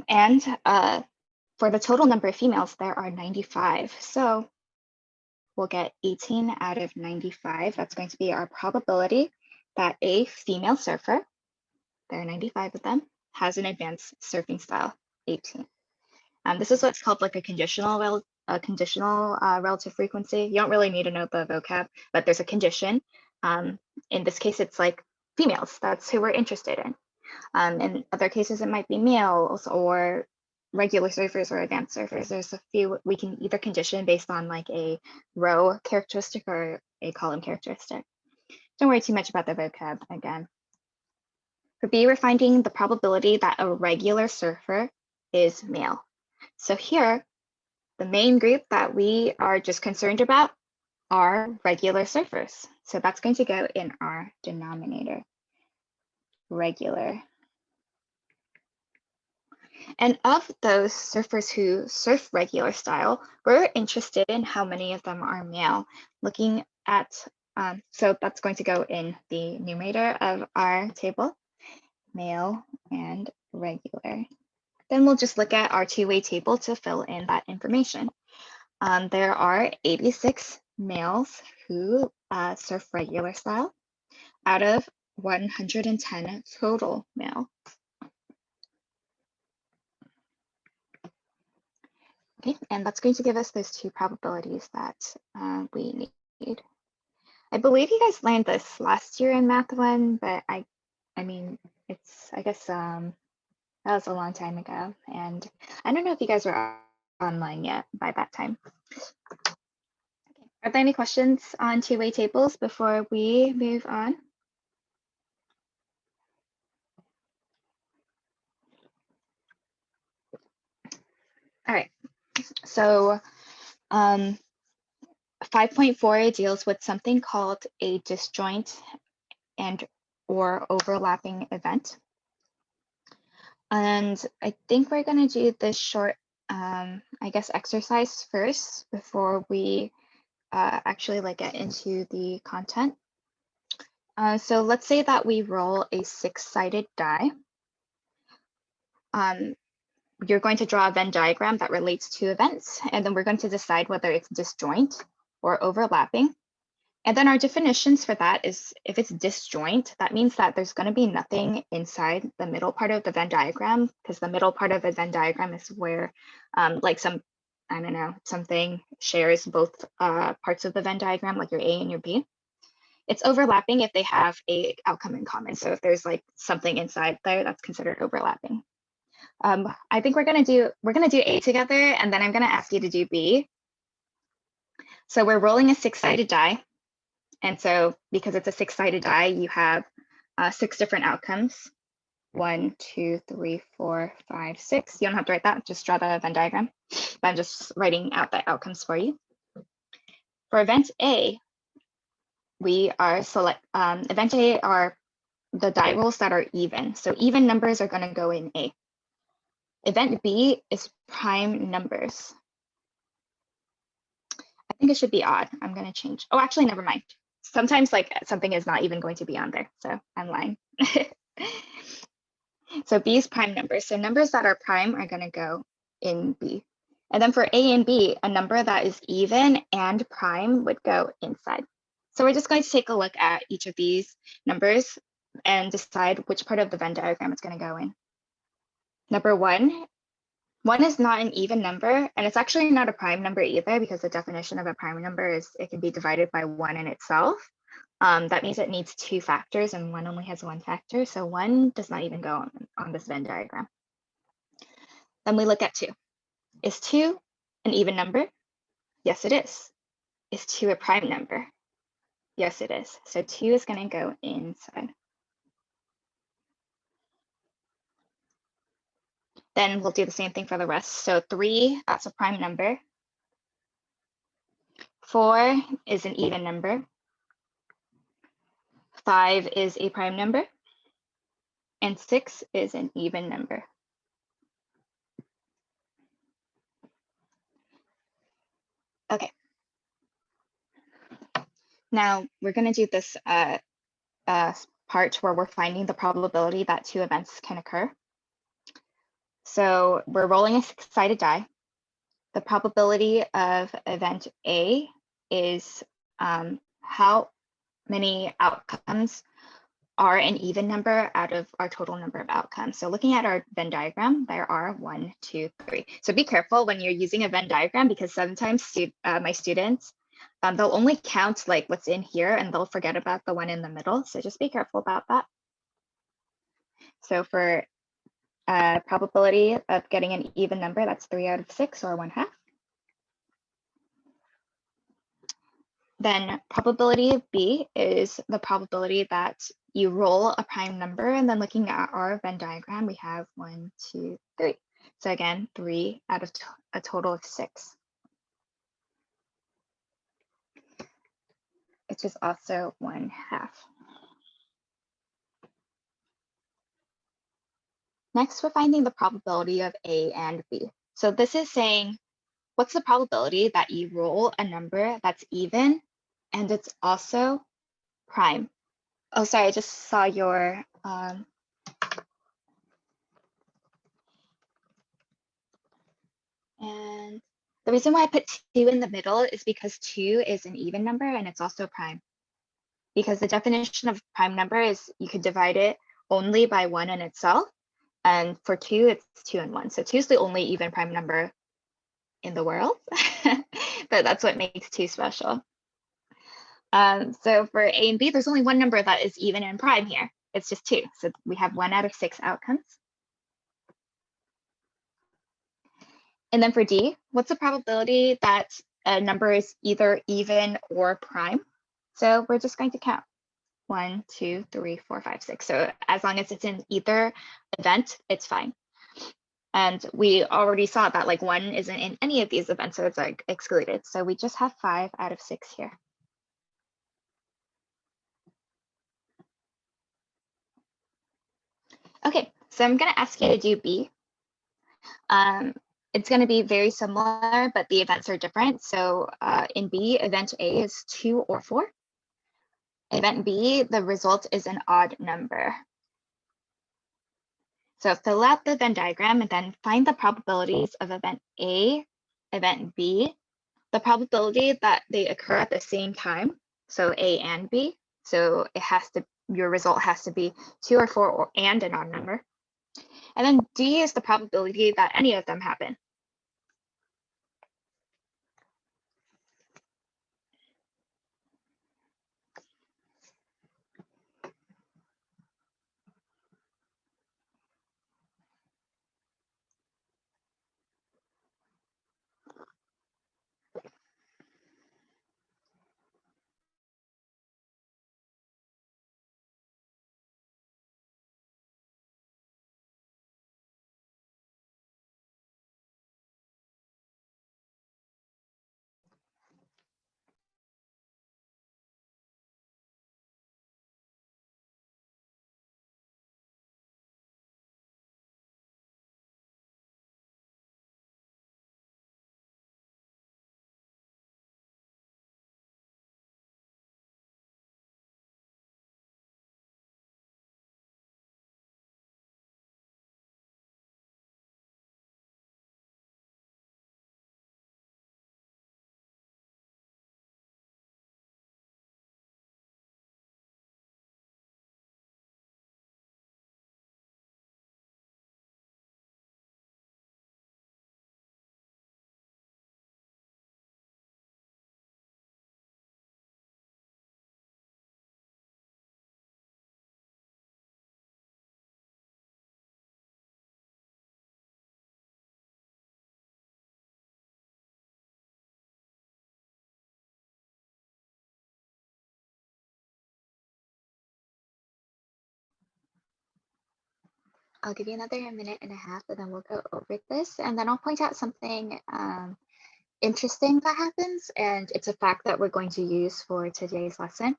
And for the total number of females, there are 95. So we'll get 18 out of 95. That's going to be our probability that a female surfer, there are 95 of them, has an advanced surfing style, 18. This is what's called like a conditional relative frequency. You don't really need to know the vocab, but there's a condition. In this case, it's like females. That's who we're interested in. In other cases, it might be males or regular surfers or advanced surfers. There's a few we can either condition based on like a row characteristic or a column characteristic. Don't worry too much about the vocab again. For B, we're finding the probability that a regular surfer is male. So here, the main group that we are just concerned about are regular surfers. So that's going to go in our denominator, regular. And of those surfers who surf regular style, we're interested in how many of them are male. Looking at, so that's going to go in the numerator of our table, male and regular. Then we'll just look at our two-way table to fill in that information. There are 86 males who surf regular style out of 110 total male. Okay, and that's going to give us those two probabilities that we need. I believe you guys learned this last year in Math 1, but I mean, it's, I guess that was a long time ago. And I don't know if you guys were online yet by that time. Okay. Are there any questions on two-way tables before we move on? All right, so 5.4 deals with something called a disjoint and or overlapping event. And I think we're going to do this short, I guess, exercise first before we actually like get into the content. So let's say that we roll a 6-sided die. You're going to draw a Venn diagram that relates to events, and then we're going to decide whether it's disjoint or overlapping. And then our definitions for that is if it's disjoint, that means that there's going to be nothing inside the middle part of the Venn diagram, because the middle part of a Venn diagram is where like some, I don't know, something shares both parts of the Venn diagram, like your A and your B. It's overlapping if they have a outcome in common. So if there's like something inside there, that's considered overlapping. I think we're gonna do A together, and then I'm gonna ask you to do B. So we're rolling a 6-sided die. And so because it's a 6-sided die, you have 6 different outcomes. 1, 2, 3, 4, 5, 6. You don't have to write that, just draw the Venn diagram. But I'm just writing out the outcomes for you. For event A, we are event A are the die rolls that are even. So even numbers are going to go in A. Event B is prime numbers. I think it should be odd. I'm going to change. Oh, actually, never mind. Sometimes like something is not even going to be on there. So I'm lying. So B is prime numbers. So numbers that are prime are going to go in B. And then for A and B, a number that is even and prime would go inside. So we're just going to take a look at each of these numbers and decide which part of the Venn diagram it's going to go in. Number 1 is not an even number, and it's actually not a prime number either, because the definition of a prime number is it can be divided by 1 in itself. That means it needs 2 factors, and 1 only has 1 factor, so 1 does not even go on this Venn diagram. Then we look at 2. Is 2 an even number? Yes, it is. Is 2 a prime number? Yes, it is. So 2 is going to go inside. Then we'll do the same thing for the rest. So 3, that's a prime number. 4 is an even number. 5 is a prime number. And 6 is an even number. Okay. Now we're going to do this part where we're finding the probability that 2 events can occur. So we're rolling a six-sided die. The probability of event A is how many outcomes are an even number out of our total number of outcomes. So looking at our Venn diagram, there are 1, 2, 3. So be careful when you're using a Venn diagram, because sometimes my students, they'll only count like what's in here and they'll forget about the one in the middle. So just be careful about that. So for probability of getting an even number, that's 3 out of 6 or 1/2. Then probability B is the probability that you roll a prime number, and then looking at our Venn diagram, we have 1, 2, 3. So again, 3 out of a total of 6, which is also 1/2. Next, we're finding the probability of A and B. So this is saying, what's the probability that you roll a number that's even and it's also prime? Oh, sorry, I just saw your and the reason why I put 2 in the middle is because 2 is an even number and it's also prime. Because the definition of prime number is you could divide it only by 1 in itself. And for 2, it's 2 and 1. So 2 is the only even prime number in the world. But that's what makes 2 special. So for A and B, there's only one number that is even and prime here. It's just 2. So we have 1 out of 6 outcomes. And then for D, what's the probability that a number is either even or prime? So we're just going to count 1, 2, 3, 4, 5, 6. So as long as it's in either event, it's fine. And we already saw that like 1 isn't in any of these events, so it's like excluded. So we just have 5 out of 6 here. Okay, so I'm going to ask you to do B. It's going to be very similar, but the events are different. So in B, event A is 2 or 4. Event B, the result is an odd number. So fill out the Venn diagram and then find the probabilities of event A, event B, the probability that they occur at the same time, so A and B. So it has to, your result has to be 2 or 4 or and an odd number. And then D is the probability that any of them happen. I'll give you another minute and a half and then we'll go over this. And then I'll point out something interesting that happens. And it's a fact that we're going to use for today's lesson.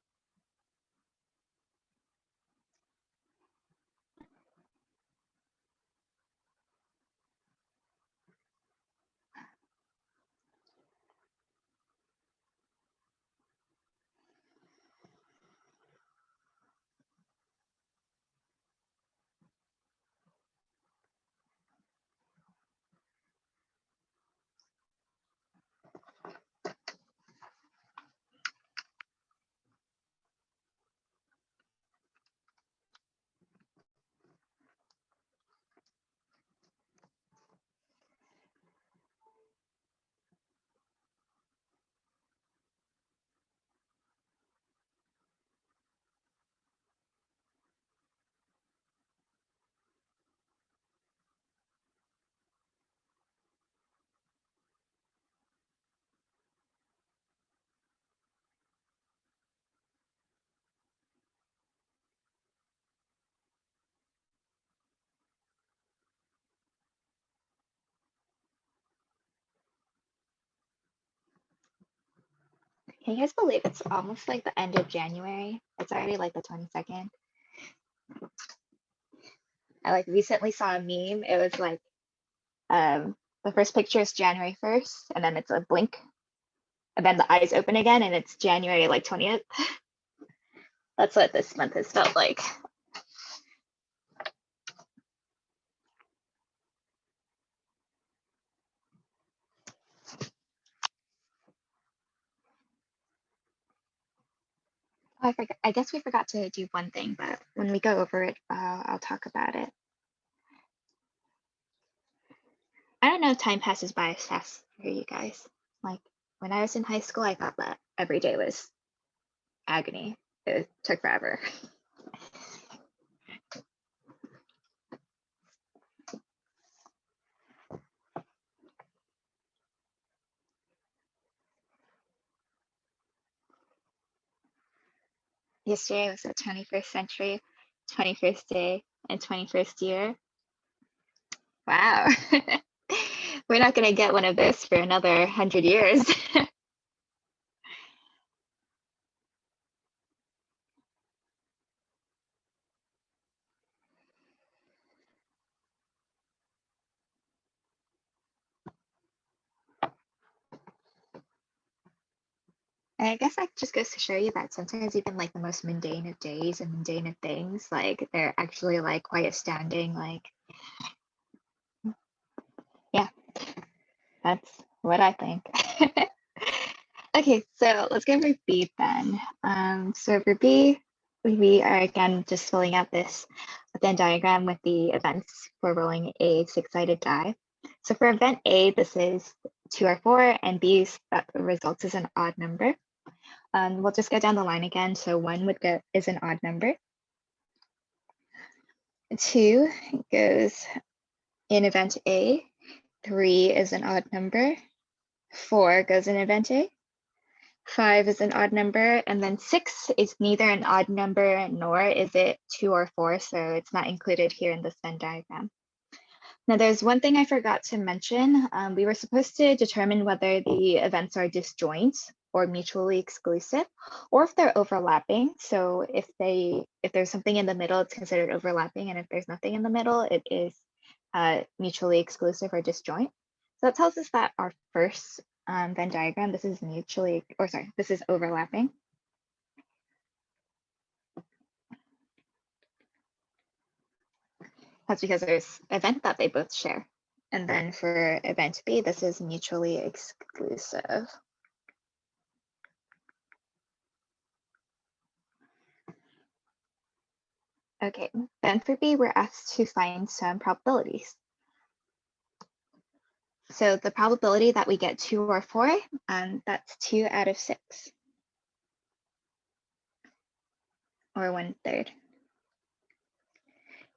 Can you guys believe it's almost like the end of January? It's already like the 22nd. I like recently saw a meme. It was like the first picture is January 1st, and then it's a blink, and then the eyes open again, and it's January like 20th. That's what this month has felt like. Oh, I guess we forgot to do one thing, but when we go over it, I'll talk about it. I don't know if time passes by as fast for you guys. Like when I was in high school, I thought that every day was agony. It took forever. Yesterday was the 21st century, 21st day, and 21st year. Wow. We're not going to get one of this for another 100 years. And I guess that just goes to show you that sometimes even like the most mundane of days and mundane of things, like they're actually like quite astounding. Like, yeah, that's what I think. Okay, so let's go over B then. So for B, we are again just filling out this Venn diagram with the events for rolling a six-sided die. So for event A, this is 2 or 4, and B that results as an odd number. We'll just go down the line again. So 1 is an odd number. 2 goes in event A. 3 is an odd number. 4 goes in event A. 5 is an odd number, and then 6 is neither an odd number nor is it 2 or 4, so it's not included here in this Venn diagram. Now there's one thing I forgot to mention. We were supposed to determine whether the events are disjoint or mutually exclusive, or if they're overlapping. So if there's something in the middle, it's considered overlapping, and if there's nothing in the middle, it is mutually exclusive or disjoint. So that tells us that our first Venn diagram, this is this is overlapping. That's because there's event that they both share. And then for event B, this is mutually exclusive. Okay, then for B, we're asked to find some probabilities. So the probability that we get 2 or 4, that's 2 out of 6, or 1/3.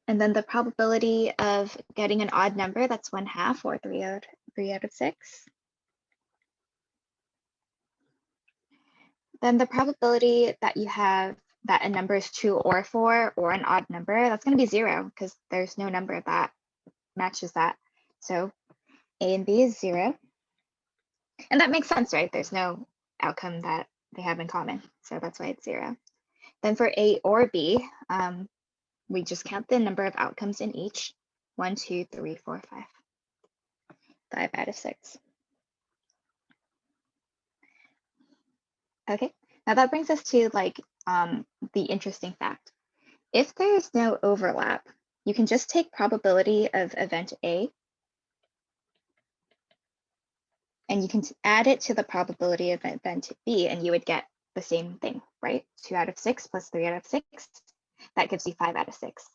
And then the probability of getting an odd number, that's 1/2, or 3 out of 6. Then the probability that you have that a number is 2 or 4 or an odd number, that's going to be 0 because there's no number that matches that. So A and B is 0. And that makes sense, right? There's no outcome that they have in common. So that's why it's 0. Then for A or B, we just count the number of outcomes in each. 1, 2, 3, 4, 5. 5 out of 6. Okay, now that brings us to like the interesting fact. If there's no overlap, you can just take probability of event A and you can add it to the probability of event B and you would get the same thing, right? 2 out of 6 plus 3 out of 6, that gives you 5 out of 6.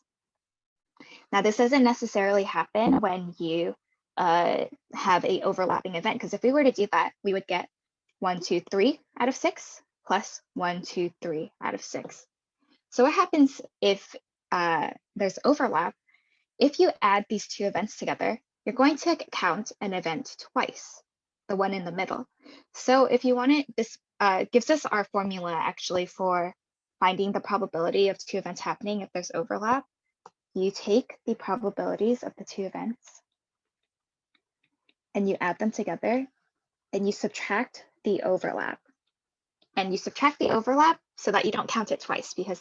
Now this doesn't necessarily happen when you have a overlapping event, because if we were to do that, we would get 1, 2, 3 out of 6 plus 1, 2, 3 out of 6. So what happens if there's overlap? If you add these two events together, you're going to count an event twice, the one in the middle. So if you want it, this gives us our formula actually for finding the probability of two events happening if there's overlap. You take the probabilities of the two events and you add them together and you subtract the overlap. and you subtract the overlap so that you don't count it twice, because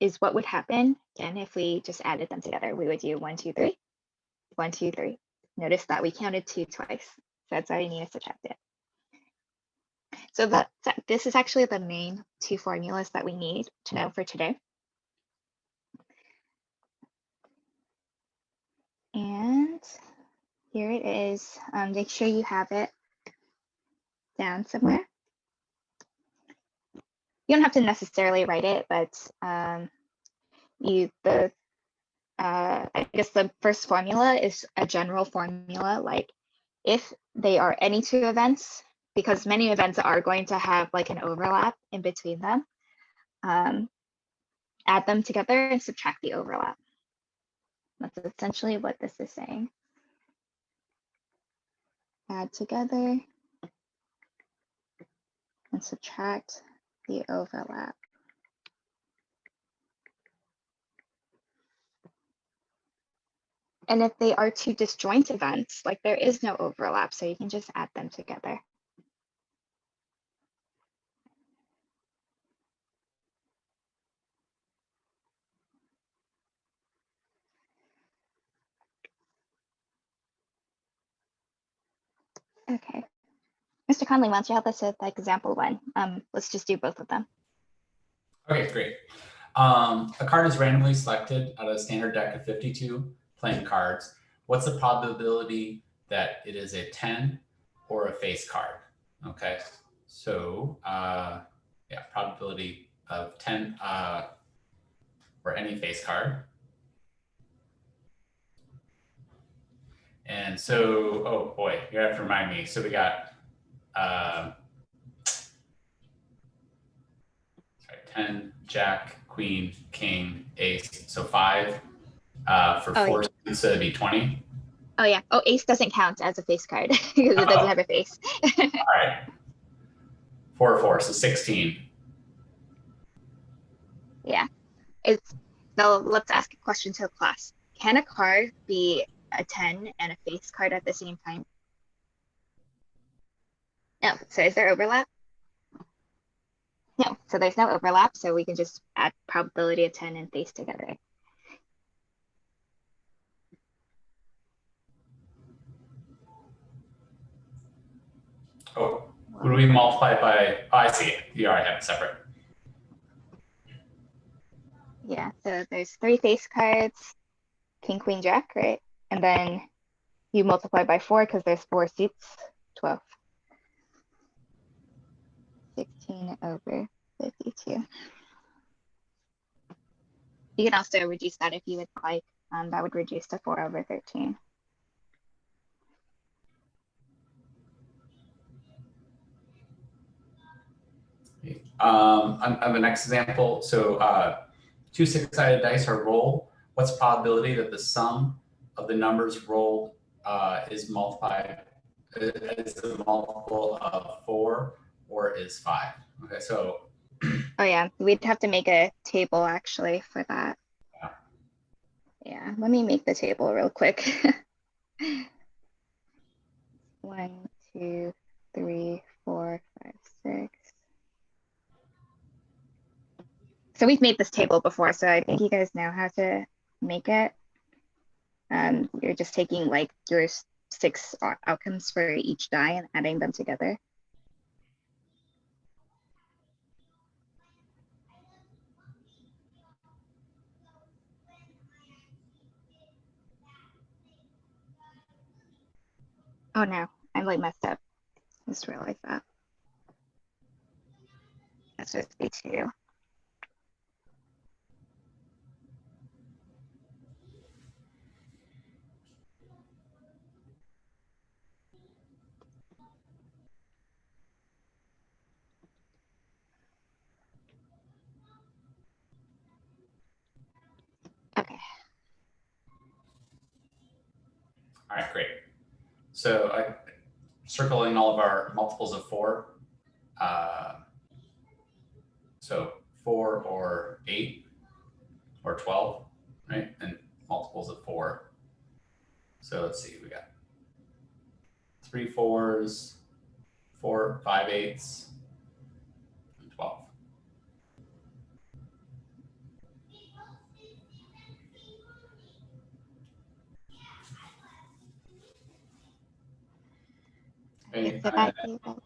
is what would happen. And if we just added them together, we would do 1, 2, 3, 1, 2, 3. Notice that we counted 2 twice. So that's why you need to subtract it. So this is actually the main 2 formulas that we need to know for today. And here it is. Make sure you have it down somewhere. You don't have to necessarily write it, but I guess the first formula is a general formula, like if they are any 2 events, because many events are going to have like an overlap in between them, add them together and subtract the overlap. That's essentially what this is saying. Add together and subtract the overlap. And if they are 2 disjoint events, like there is no overlap, so you can just add them together. Okay. Mr. Conley, why don't you help us with example 1? Let's just do both of them. Okay, great. A card is randomly selected out of a standard deck of 52 playing cards. What's the probability that it is a 10 or a face card? Okay, so yeah, probability of 10 or any face card. And so, oh boy, you have to remind me. So we got 10, Jack, Queen, King, Ace. So 5 for 4 students, so it'd be 20. Oh yeah. Oh, ace doesn't count as a face card because it doesn't have a face. All right. 4 or 4, so 16. Yeah. Now let's ask a question to the class. Can a card be a 10 and a face card at the same time? No. So is there overlap? No. So there's no overlap. So we can just add probability of 10 and face together. Oh, who do we multiply by? Oh, I see it. You already have it separate. Yeah. So there's 3 face cards, King, Queen, Jack, right? And then you multiply by 4 because there's 4 suits, 12. 16 over 52. You can also reduce that if you would like. That would reduce to 4 over 13. On the next example, so 2 6-sided dice are rolled. What's the probability that the sum of the numbers rolled is multiplied is the multiple of 4 or is 5? Okay, so. Oh yeah, we'd have to make a table actually for that. Yeah, let me make the table real quick. 1, 2, 3, 4, 5, 6. So we've made this table before, so I think you guys know how to make it. You're just taking like your 6 outcomes for each die and adding them together. Oh no, I'm like messed up. Just realized that. That's supposed to be 2. Okay. All right, great. So circling all of our multiples of 4. So 4 or 8 or 12, right? And multiples of 4. So let's see, we got 3 4s, 4 5 8s, Okay, So that gave us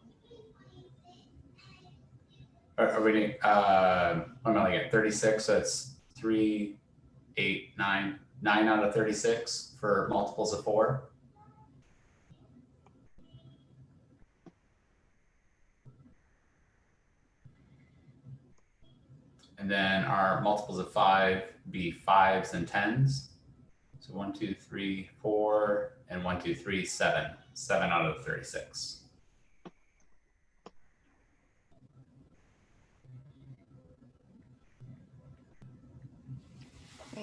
are we doing, what am I looking at? 36, so it's 3, 8, 9, 9 out of 36 for multiples of 4. And then our multiples of 5 be 5s and 10s. So 1, 2, 3, 4, and 1, 2, 3, 7. 7 out of 36.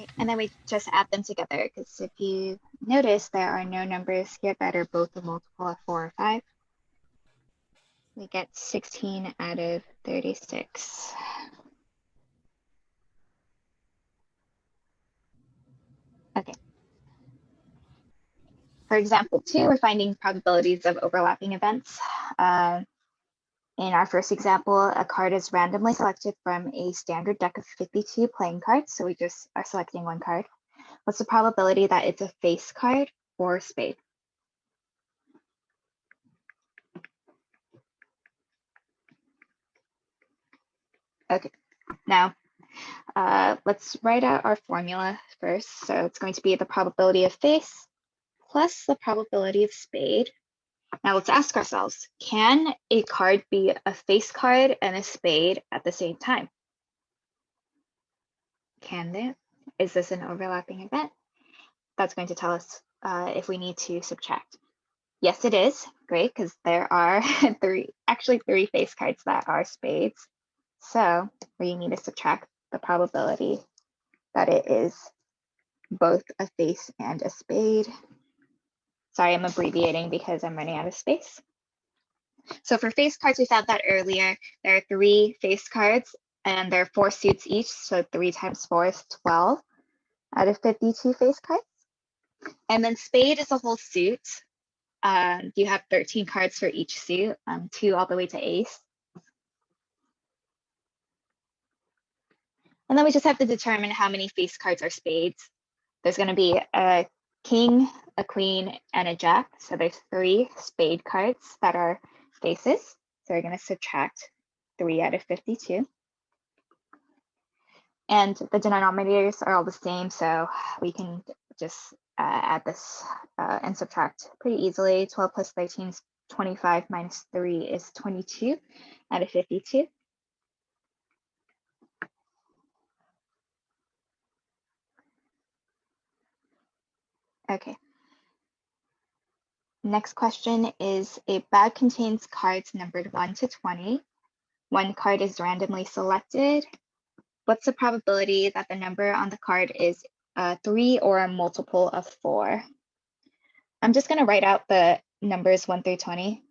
great. And then we just add them together because if you notice, there are no numbers here that are both a multiple of 4 or 5. We get 16 out of 36. Okay. For example 2, we're finding probabilities of overlapping events. In our first example, a card is randomly selected from a standard deck of 52 playing cards. So we just are selecting one card. What's the probability that it's a face card or spade? Okay, now let's write out our formula first. So it's going to be the probability of face plus the probability of spade. Now let's ask ourselves, can a card be a face card and a spade at the same time? Can they? Is this an overlapping event? That's going to tell us if we need to subtract. Yes, it is. Great, because there are three face cards that are spades. So we need to subtract the probability that it is both a face and a spade. Sorry, I'm abbreviating because I'm running out of space. So for face cards, we found that earlier. There are 3 face cards and there are 4 suits each. So 3 times 4 is 12 out of 52 face cards. And then spade is a whole suit. You have 13 cards for each suit, 2 all the way to ace. And then we just have to determine how many face cards are spades. There's going to be a king, a queen, and a jack. So there's 3 spade cards that are faces. So we're going to subtract 3 out of 52. And the denominators are all the same, so we can just add this and subtract pretty easily. 12 plus 13 is 25 minus 3 is 22 out of 52. Okay. Next question is a bag contains cards numbered 1 to 20. One card is randomly selected. What's the probability that the number on the card is 3 or a multiple of 4? I'm just going to write out the numbers 1 through 20.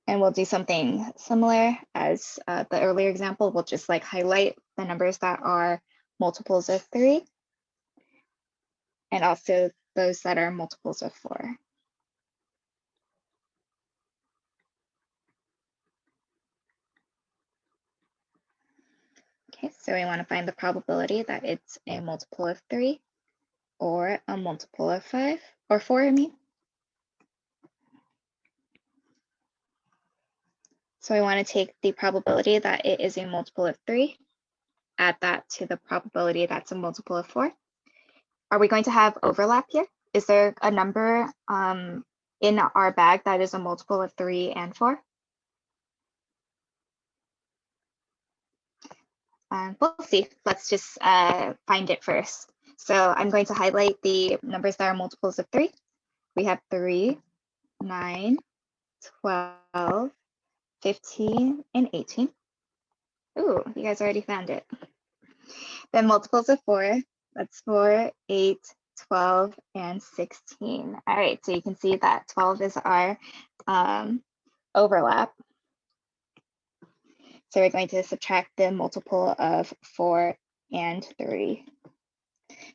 And we'll do something similar as the earlier example. We'll just like highlight the numbers that are multiples of 3 and also those that are multiples of 4. Okay, so we want to find the probability that it's a multiple of 3 or a multiple of 5 or 4, I mean. So we want to take the probability that it is a multiple of 3, add that to the probability that's a multiple of 4. Are we going to have overlap here? Is there a number in our bag that is a multiple of 3 and 4? We'll see. Let's just find it first. So I'm going to highlight the numbers that are multiples of 3. We have 3, 9, 12, 15, and 18. Ooh, you guys already found it. Then multiples of 4, that's 4, 8, 12, and 16. All right, so you can see that 12 is our overlap. So we're going to subtract the multiple of 4 and 3.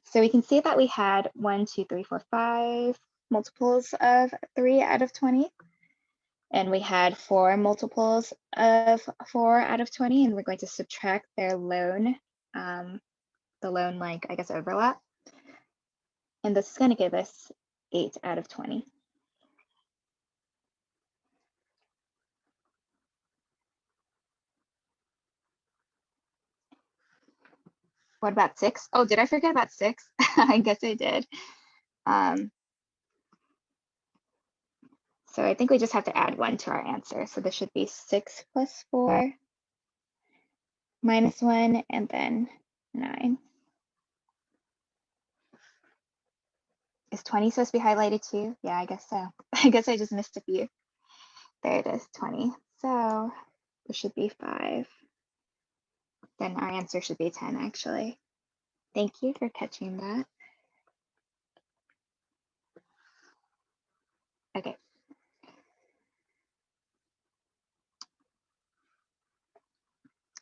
So we can see that we had 1, 2, 3, 4, 5 multiples of 3 out of 20. And we had 4 multiples of 4 out of 20. And we're going to subtract their lone, the lone, like, I guess, overlap. And this is going to give us 8 out of 20. What about 6? Oh, did I forget about 6? I guess I did. So I think we just have to add 1 to our answer. So this should be 6 plus 4 minus 1, and then 9. Is 20 supposed to be highlighted too? Yeah, I guess so. I guess I just missed a few. There it is, 20. So this should be 5. Then our answer should be 10, actually. Thank you for catching that. Okay.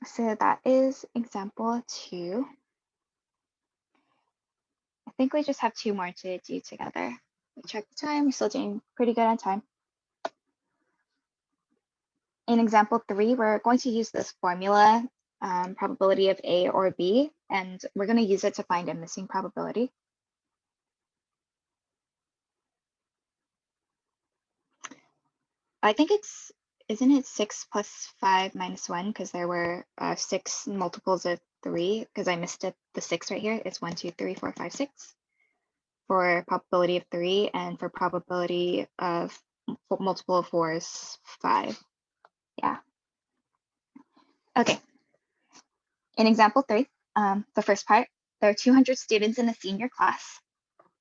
So that is example 2. I think we just have 2 more to do together. Check the time, we're still doing pretty good on time. In example 3, we're going to use this formula, probability of A or B, and we're going to use it to find a missing probability. I think isn't it 6 plus 5 minus 1? Because there were 6 multiples of 3, because I missed it, the 6 right here. It's 1, 2, 3, 4, 5, 6 for probability of 3, and for probability of multiple of 4 is 5. Yeah. Okay. In example 3, the first part, there are 200 students in a senior class.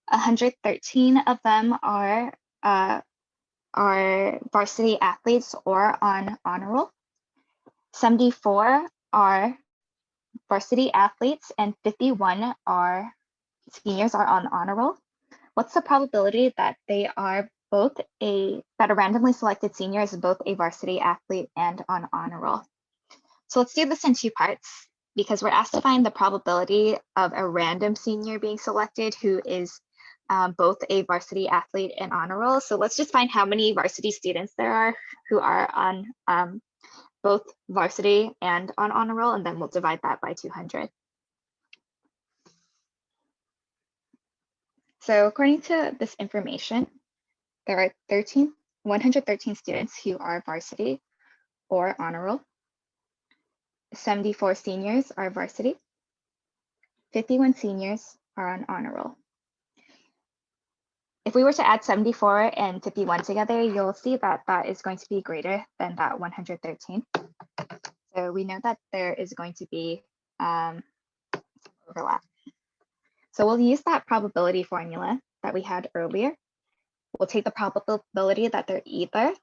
113 of them are varsity athletes or on honor roll. 74 are varsity athletes, and 51 are seniors are on honor roll. What's the probability that they are both that a randomly selected senior is both a varsity athlete and on honor roll? So let's do this in 2 parts, because we're asked to find the probability of a random senior being selected who is both a varsity athlete and honor roll. So let's just find how many varsity students there are who are on both varsity and on honor roll, and then we'll divide that by 200. So according to this information, there are 113 students who are varsity or honor roll. 74 seniors are varsity. 51 seniors are on honor roll. If we were to add 74 and 51 together, you'll see that that is going to be greater than that 113. So we know that there is going to be overlap. So we'll use that probability formula that we had earlier. We'll take the probability that they're either,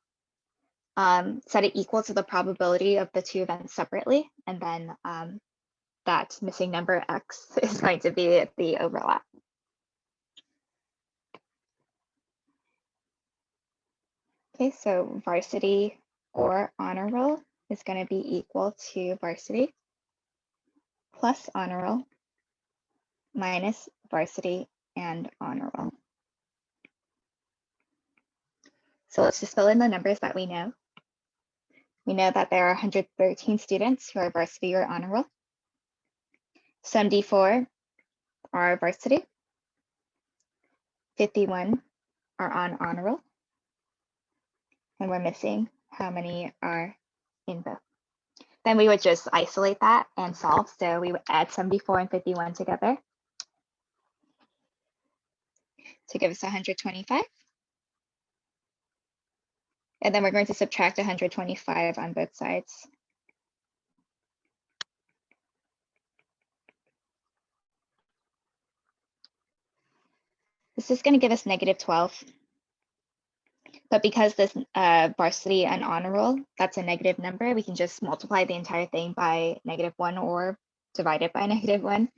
set it equal to the probability of the 2 events separately, and then that missing number X is going to be the overlap. Okay, so varsity or honor roll is going to be equal to varsity plus honor roll minus varsity and honor roll. So let's just fill in the numbers that we know. We know that there are 113 students who are varsity or honor roll. 74 are varsity. 51 are on honor roll. And we're missing how many are in both. Then we would just isolate that and solve. So we would add 74 and 51 together to give us 125. And then we're going to subtract 125 on both sides. This is going to give us negative 12. But because this varsity and honor roll, that's a negative number, we can just multiply the entire thing by -1 or divide it by -1.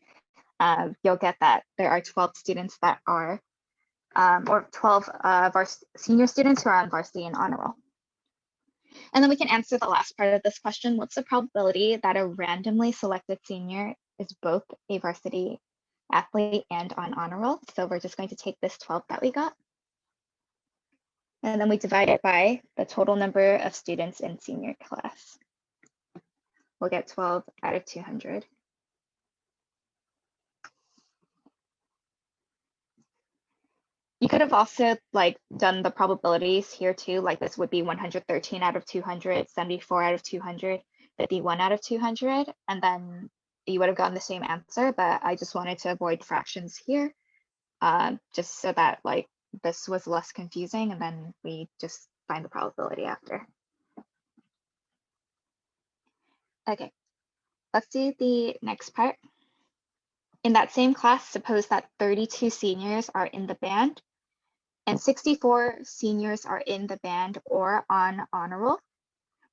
You'll get that there are 12 students that are, or 12 senior students who are on varsity and honor roll. And then we can answer the last part of this question. What's the probability that a randomly selected senior is both a varsity athlete and on honor roll? So we're just going to take this 12 that we got, and then we divide it by the total number of students in senior class. We'll get 12 out of 200. You could have also like done the probabilities here too, like this would be 113 out of 200, 74 out of 200, 51 out of 200, and then you would have gotten the same answer, but I just wanted to avoid fractions here, just so that like this was less confusing, and then we just find the probability after. Okay, let's do the next part. In that same class, suppose that 32 seniors are in the band and 64 seniors are in the band or on honor roll.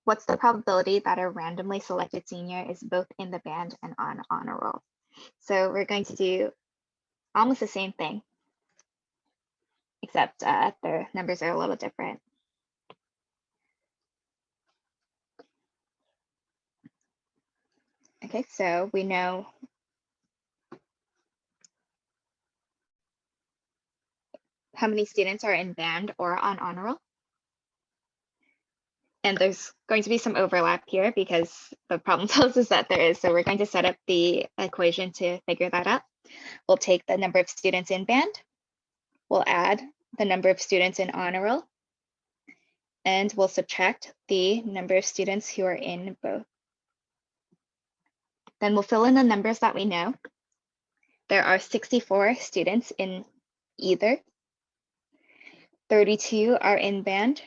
What's the probability that a randomly selected senior is both in the band and on honor roll? So we're going to do almost the same thing, except their numbers are a little different. Okay, so we know how many students are in band or on honor roll. And there's going to be some overlap here because the problem tells us that there is. So we're going to set up the equation to figure that out. We'll take the number of students in band. We'll add the number of students in honor roll. And we'll subtract the number of students who are in both. Then we'll fill in the numbers that we know. There are 64 students in either. 32 are in band.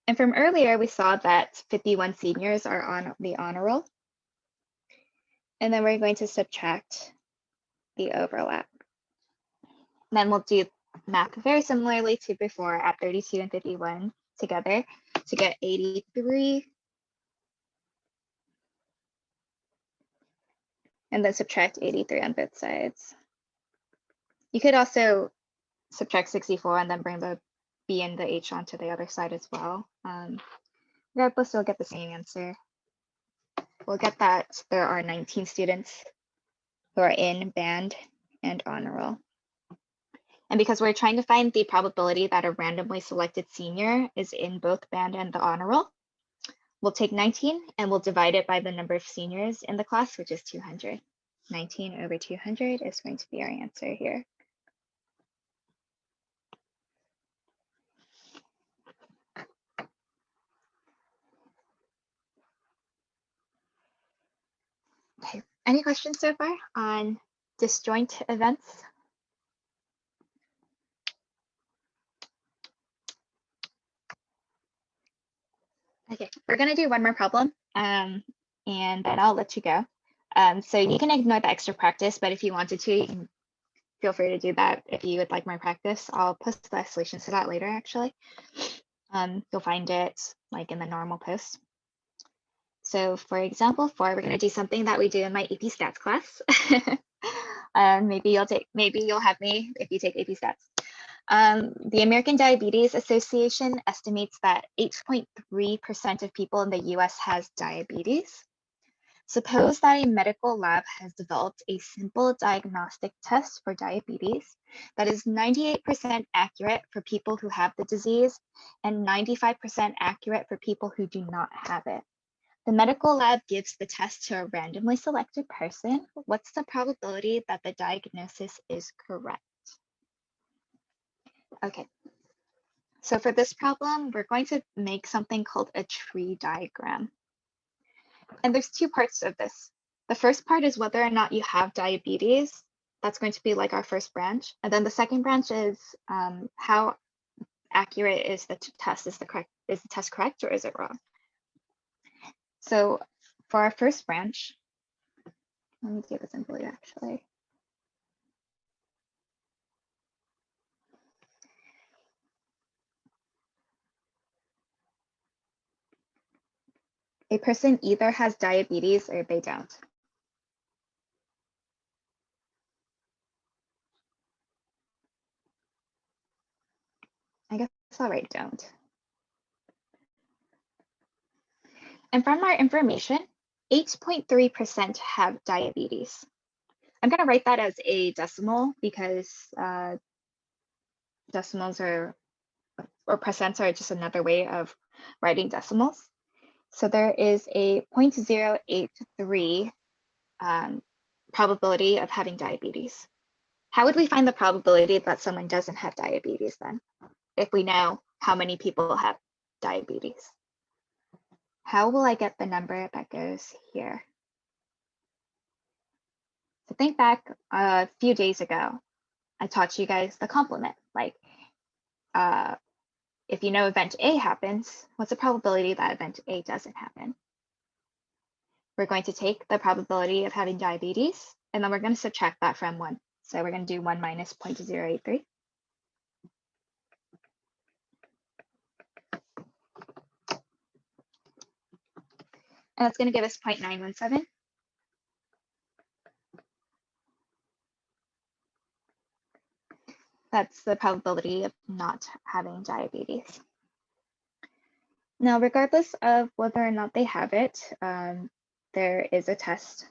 And from earlier, we saw that 51 seniors are on the honor roll. And then we're going to subtract the overlap. And then we'll do math very similarly to before, add 32 and 51 together to get 83. And then subtract 83 on both sides. You could also subtract 64 and then bring the B and the H onto the other side as well. Regardless, we'll get the same answer. We'll get that there are 19 students who are in band and honor roll. And because we're trying to find the probability that a randomly selected senior is in both band and the honor roll, we'll take 19 and we'll divide it by the number of seniors in the class, which is 200. 19 over 200 is going to be our answer here. Okay, any questions so far on disjoint events? Okay, we're gonna do one more problem and then I'll let you go. So you can ignore the extra practice, but if you wanted to, you can feel free to do that. If you would like more practice, I'll post the solutions to that later, actually. You'll find it like in the normal post. So for example, we're gonna do something that we do in my AP Stats class. Maybe you'll have me if you take AP Stats. The American Diabetes Association estimates that 8.3% of people in the US has diabetes. Suppose that a medical lab has developed a simple diagnostic test for diabetes that is 98% accurate for people who have the disease and 95% accurate for people who do not have it. The medical lab gives the test to a randomly selected person. What's the probability that the diagnosis is correct? Okay, so for this problem, we're going to make something called a tree diagram. And there's two parts of this. The first part is whether or not you have diabetes. That's going to be like our first branch. And then the second branch is how accurate is the test? Is the test correct or is it wrong? So for our first branch, let me do this in blue actually. A person either has diabetes or they don't. I guess I'll write don't. And from our information, 8.3% have diabetes. I'm going to write that as a decimal because decimals or percents are just another way of writing decimals. So there is a 0.083 probability of having diabetes. How would we find the probability that someone doesn't have diabetes then, if we know how many people have diabetes? How will I get the number that goes here? So think back a few days ago, I taught you guys the complement. Like, if you know event A happens, what's the probability that event A doesn't happen? We're going to take the probability of having diabetes, and then we're going to subtract that from 1. So we're going to do 1 minus 0.083. And that's going to give us 0.917. That's the probability of not having diabetes. Now, regardless of whether or not they have it, there is a test.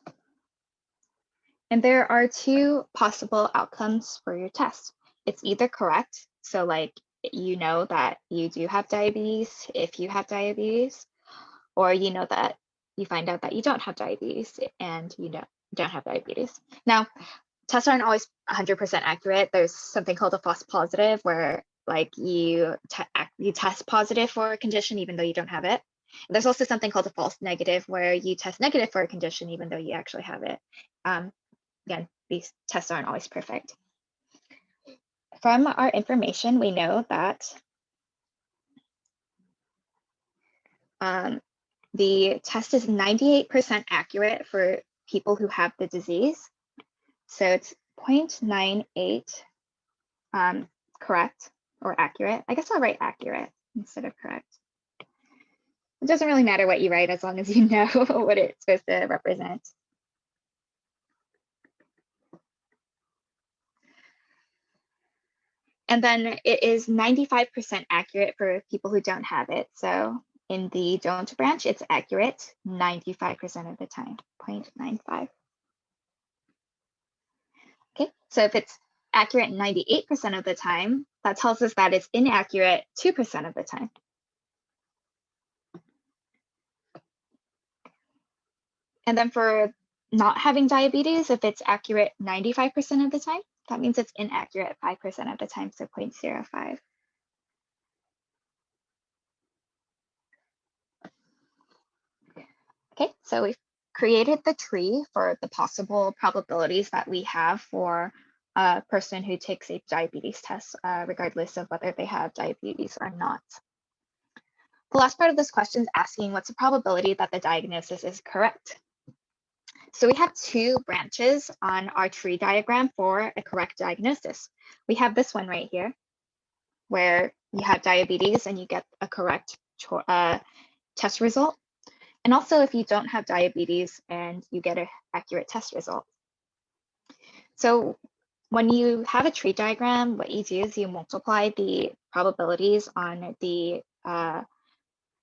And there are 2 possible outcomes for your test. It's either correct, so like you know that you do have diabetes if you have diabetes, or you know that you find out that you don't have diabetes and you don't have diabetes. Now, tests aren't always 100% accurate. There's something called a false positive where like you test positive for a condition even though you don't have it. There's also something called a false negative where you test negative for a condition even though you actually have it. Again, these tests aren't always perfect. From our information, we know that the test is 98% accurate for people who have the disease. So it's 0.98 correct or accurate. I guess I'll write accurate instead of correct. It doesn't really matter what you write as long as you know what it's supposed to represent. And then it is 95% accurate for people who don't have it. So in the don't branch, it's accurate 95% of the time, 0.95. Okay, so if it's accurate 98% of the time, that tells us that it's inaccurate 2% of the time. And then for not having diabetes, if it's accurate 95% of the time, that means it's inaccurate 5% of the time, so 0.05. Okay, so we've created the tree for the possible probabilities that we have for a person who takes a diabetes test, regardless of whether they have diabetes or not. The last part of this question is asking what's the probability that the diagnosis is correct. So we have 2 branches on our tree diagram for a correct diagnosis. We have this one right here, where you have diabetes and you get a correct test result. And also if you don't have diabetes and you get an accurate test result. So when you have a tree diagram, what you do is you multiply the probabilities on the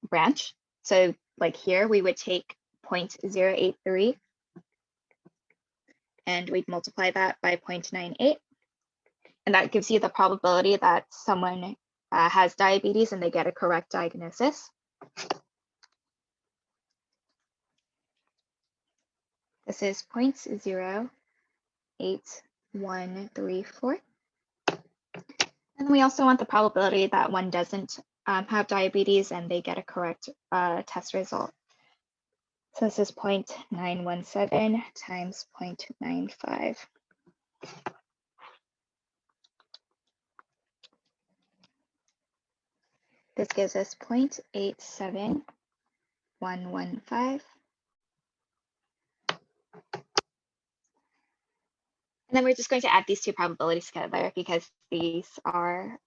branch. So like here, we would take 0.083 and we'd multiply that by 0.98. And that gives you the probability that someone has diabetes and they get a correct diagnosis. This is 0.08134. And we also want the probability that one doesn't have diabetes and they get a correct test result. So this is 0.917 times 0.95. This gives us 0.87115. And then we're just going to add these 2 probabilities together because these are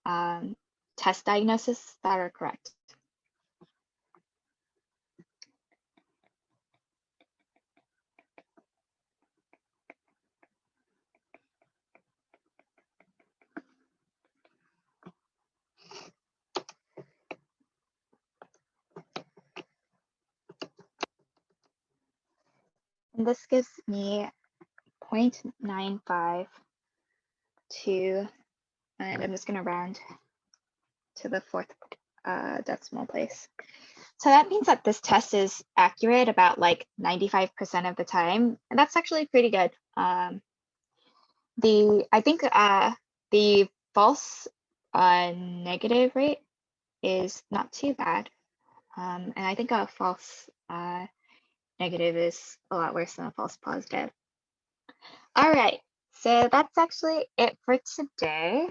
test diagnoses that are correct. And this gives me 0.952, and I'm just going to round to the 4th decimal place. So that means that this test is accurate about like 95% of the time, and that's actually pretty good. I think the false negative rate is not too bad. And I think a false negative is a lot worse than a false positive. All right, so that's actually it for today.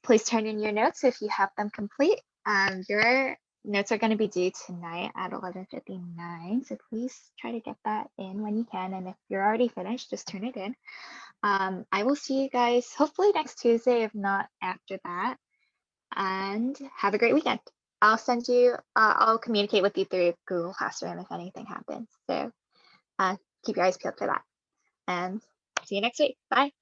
Please turn in your notes if you have them complete. Your notes are going to be due tonight at 11:59, so please try to get that in when you can. And if you're already finished, just turn it in. I will see you guys hopefully next Tuesday, if not after that. And have a great weekend. I'll send you, I'll communicate with you through Google Classroom if anything happens. So keep your eyes peeled for that. And see you next week. Bye.